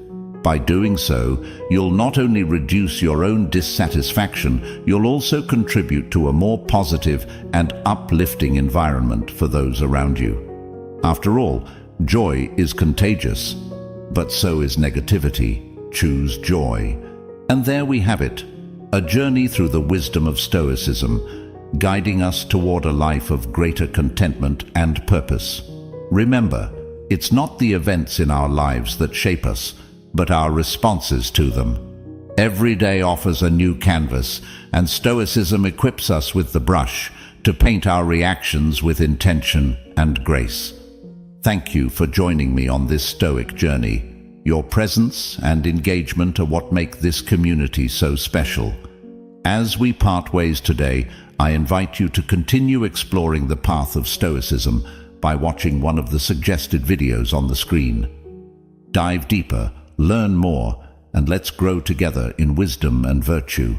By doing so, you'll not only reduce your own dissatisfaction, you'll also contribute to a more positive and uplifting environment for those around you. After all, joy is contagious, but so is negativity. Choose joy. And there we have it, a journey through the wisdom of Stoicism, guiding us toward a life of greater contentment and purpose. Remember, it's not the events in our lives that shape us, but our responses to them. Every day offers a new canvas, and Stoicism equips us with the brush to paint our reactions with intention and grace. Thank you for joining me on this Stoic journey. Your presence and engagement are what make this community so special. As we part ways today, I invite you to continue exploring the path of Stoicism by watching one of the suggested videos on the screen. Dive deeper, learn more, and let's grow together in wisdom and virtue.